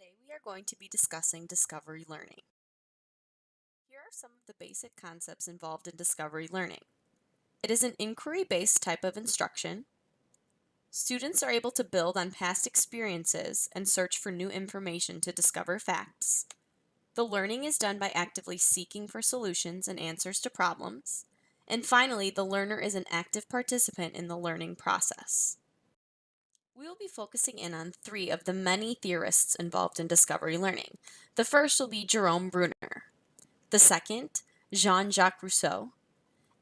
Today we are going to be discussing discovery learning. Here are some of the basic concepts involved in discovery learning. It is an inquiry-based type of instruction. Students are able to build on past experiences and search for new information to discover facts. The learning is done by actively seeking for solutions and answers to problems. And finally, the learner is an active participant in the learning process. We will be focusing in on three of the many theorists involved in discovery learning. The first will be Jerome Bruner, the second, Jean-Jacques Rousseau,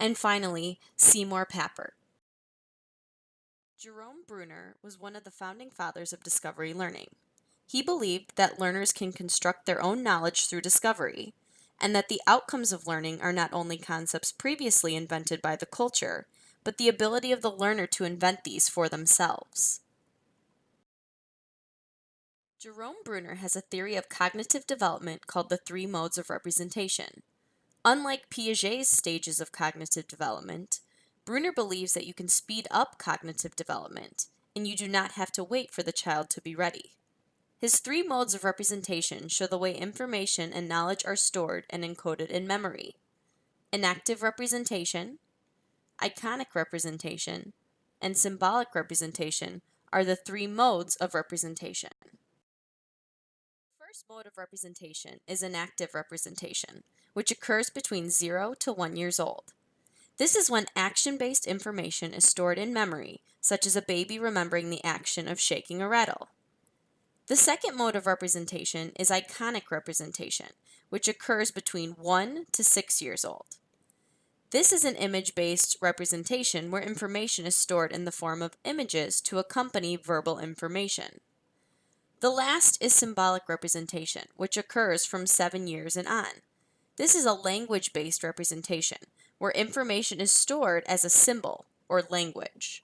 and finally, Seymour Papert. Jerome Bruner was one of the founding fathers of discovery learning. He believed that learners can construct their own knowledge through discovery, and that the outcomes of learning are not only concepts previously invented by the culture, but the ability of the learner to invent these for themselves. Jerome Bruner has a theory of cognitive development called the three modes of representation. Unlike Piaget's stages of cognitive development, Bruner believes that you can speed up cognitive development, and you do not have to wait for the child to be ready. His three modes of representation show the way information and knowledge are stored and encoded in memory. Enactive representation, iconic representation, and symbolic representation are the three modes of representation. First mode of representation is enactive representation, which occurs between 0 to 1 years old. This is when action-based information is stored in memory, such as a baby remembering the action of shaking a rattle. The second mode of representation is iconic representation, which occurs between 1 to 6 years old. This is an image-based representation where information is stored in the form of images to accompany verbal information. The last is symbolic representation, which occurs from 7 years and on. This is a language-based representation, where information is stored as a symbol or language.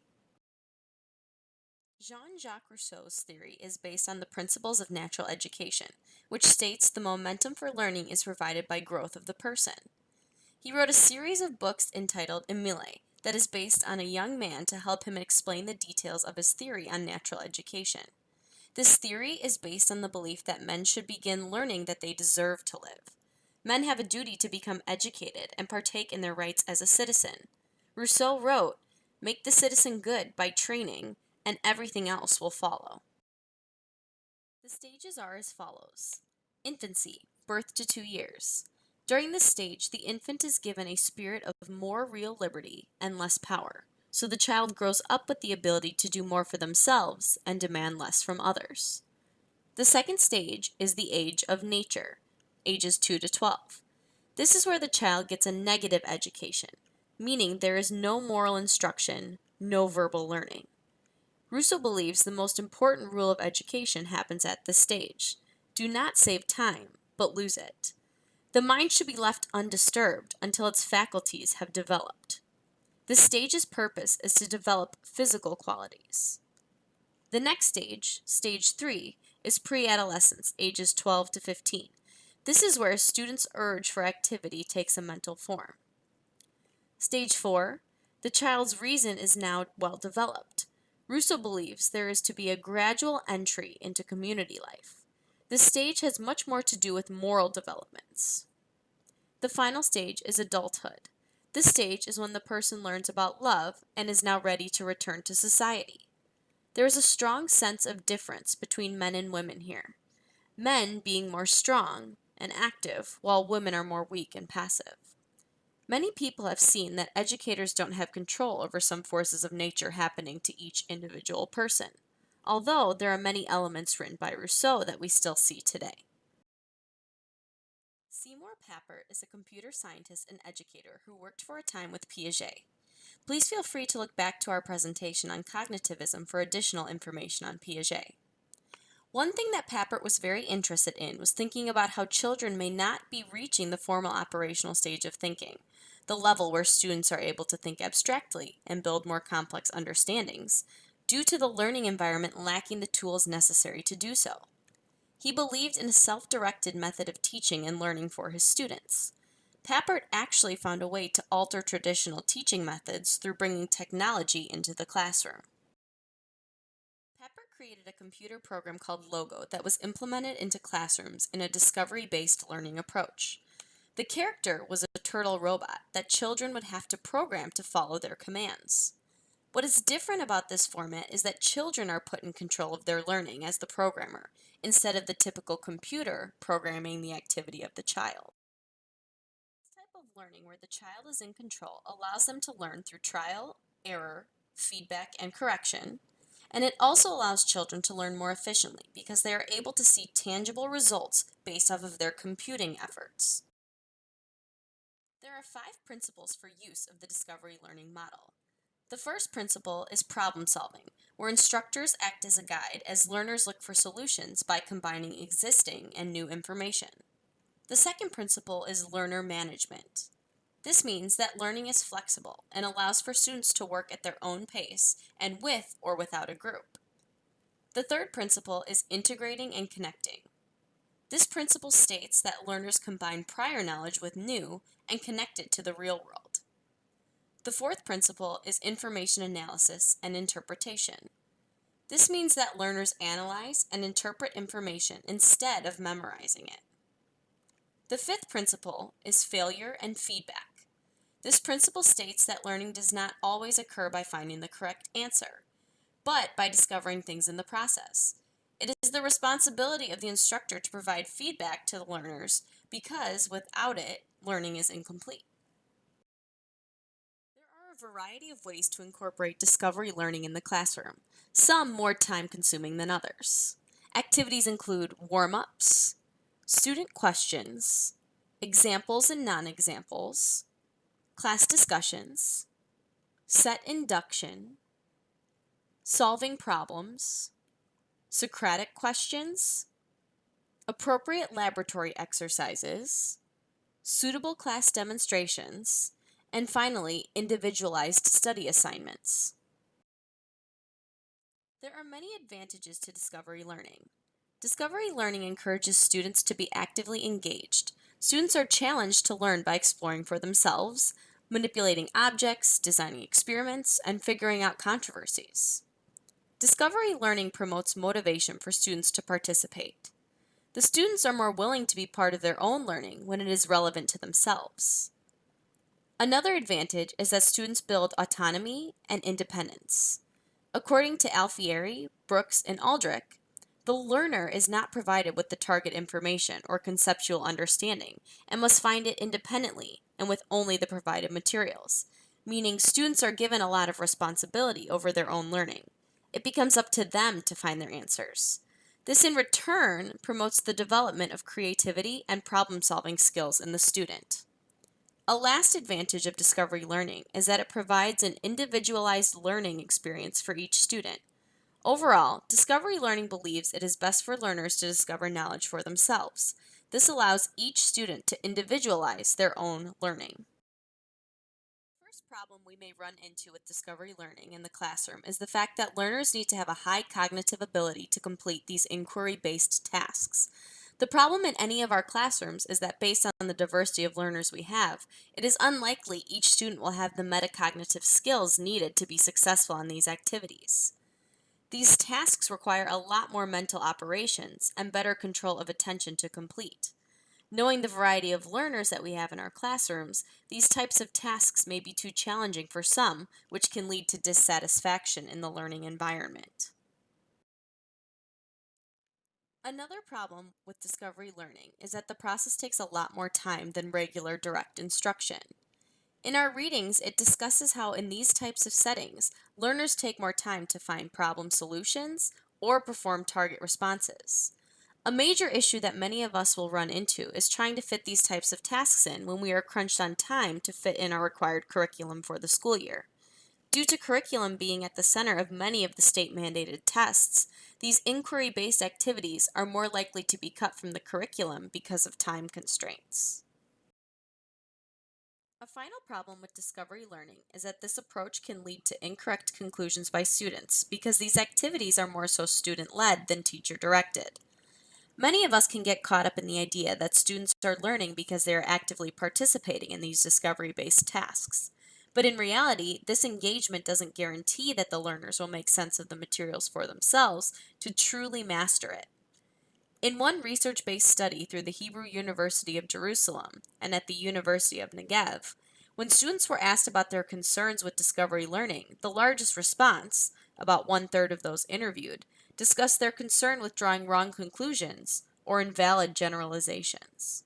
Jean-Jacques Rousseau's theory is based on the principles of natural education, which states the momentum for learning is provided by growth of the person. He wrote a series of books entitled Emile that is based on a young man to help him explain the details of his theory on natural education. This theory is based on the belief that men should begin learning that they deserve to live. Men have a duty to become educated and partake in their rights as a citizen. Rousseau wrote, "Make the citizen good by training, and everything else will follow." The stages are as follows. Infancy, birth to 2 years. During this stage, the infant is given a spirit of more real liberty and less power, so the child grows up with the ability to do more for themselves and demand less from others. The second stage is the age of nature, ages 2 to 12. This is where the child gets a negative education, meaning there is no moral instruction, no verbal learning. Rousseau believes the most important rule of education happens at this stage. Do not save time, but lose it. The mind should be left undisturbed until its faculties have developed. This stage's purpose is to develop physical qualities. The next stage, stage 3, is pre-adolescence, ages 12 to 15. This is where a student's urge for activity takes a mental form. Stage 4, the child's reason is now well developed. Rousseau believes there is to be a gradual entry into community life. This stage has much more to do with moral developments. The final stage is adulthood. This stage is when the person learns about love and is now ready to return to society. There is a strong sense of difference between men and women here. Men being more strong and active, while women are more weak and passive. Many people have seen that educators don't have control over some forces of nature happening to each individual person, although there are many elements written by Rousseau that we still see today. Seymour Papert is a computer scientist and educator who worked for a time with Piaget. Please feel free to look back to our presentation on cognitivism for additional information on Piaget. One thing that Papert was very interested in was thinking about how children may not be reaching the formal operational stage of thinking, the level where students are able to think abstractly and build more complex understandings, due to the learning environment lacking the tools necessary to do so. He believed in a self-directed method of teaching and learning for his students. Papert actually found a way to alter traditional teaching methods through bringing technology into the classroom. Papert created a computer program called Logo that was implemented into classrooms in a discovery-based learning approach. The character was a turtle robot that children would have to program to follow their commands. What is different about this format is that children are put in control of their learning as the programmer, instead of the typical computer programming the activity of the child. This type of learning where the child is in control allows them to learn through trial, error, feedback, and correction, and it also allows children to learn more efficiently because they are able to see tangible results based off of their computing efforts. There are 5 principles for use of the discovery learning model. The first principle is problem solving, where instructors act as a guide as learners look for solutions by combining existing and new information. The second principle is learner management. This means that learning is flexible and allows for students to work at their own pace and with or without a group. The third principle is integrating and connecting. This principle states that learners combine prior knowledge with new and connect it to the real world. The fourth principle is information analysis and interpretation. This means that learners analyze and interpret information instead of memorizing it. The fifth principle is failure and feedback. This principle states that learning does not always occur by finding the correct answer, but by discovering things in the process. It is the responsibility of the instructor to provide feedback to the learners because without it, learning is incomplete. There are a variety of ways to incorporate discovery learning in the classroom, some more time-consuming than others. Activities include warm-ups, student questions, examples and non-examples, class discussions, set induction, solving problems, Socratic questions, appropriate laboratory exercises, suitable class demonstrations, and finally, individualized study assignments. There are many advantages to discovery learning. Discovery learning encourages students to be actively engaged. Students are challenged to learn by exploring for themselves, manipulating objects, designing experiments, and figuring out controversies. Discovery learning promotes motivation for students to participate. The students are more willing to be part of their own learning when it is relevant to themselves. Another advantage is that students build autonomy and independence. According to Alfieri, Brooks, and Aldrich, the learner is not provided with the target information or conceptual understanding and must find it independently and with only the provided materials, meaning students are given a lot of responsibility over their own learning. It becomes up to them to find their answers. This in return promotes the development of creativity and problem-solving skills in the student. A last advantage of discovery learning is that it provides an individualized learning experience for each student. Overall, discovery learning believes it is best for learners to discover knowledge for themselves. This allows each student to individualize their own learning. The first problem we may run into with discovery learning in the classroom is the fact that learners need to have a high cognitive ability to complete these inquiry-based tasks. The problem in any of our classrooms is that based on the diversity of learners we have, it is unlikely each student will have the metacognitive skills needed to be successful in these activities. These tasks require a lot more mental operations and better control of attention to complete. Knowing the variety of learners that we have in our classrooms, these types of tasks may be too challenging for some, which can lead to dissatisfaction in the learning environment. Another problem with discovery learning is that the process takes a lot more time than regular direct instruction. In our readings, it discusses how in these types of settings, learners take more time to find problem solutions or perform target responses. A major issue that many of us will run into is trying to fit these types of tasks in when we are crunched on time to fit in our required curriculum for the school year. Due to curriculum being at the center of many of the state-mandated tests, these inquiry-based activities are more likely to be cut from the curriculum because of time constraints. A final problem with discovery learning is that this approach can lead to incorrect conclusions by students because these activities are more so student-led than teacher-directed. Many of us can get caught up in the idea that students are learning because they are actively participating in these discovery-based tasks. But in reality, this engagement doesn't guarantee that the learners will make sense of the materials for themselves to truly master it. In one research based study through the Hebrew University of Jerusalem and at the University of Negev, when students were asked about their concerns with discovery learning, the largest response, about 1/3 of those interviewed, discussed their concern with drawing wrong conclusions or invalid generalizations.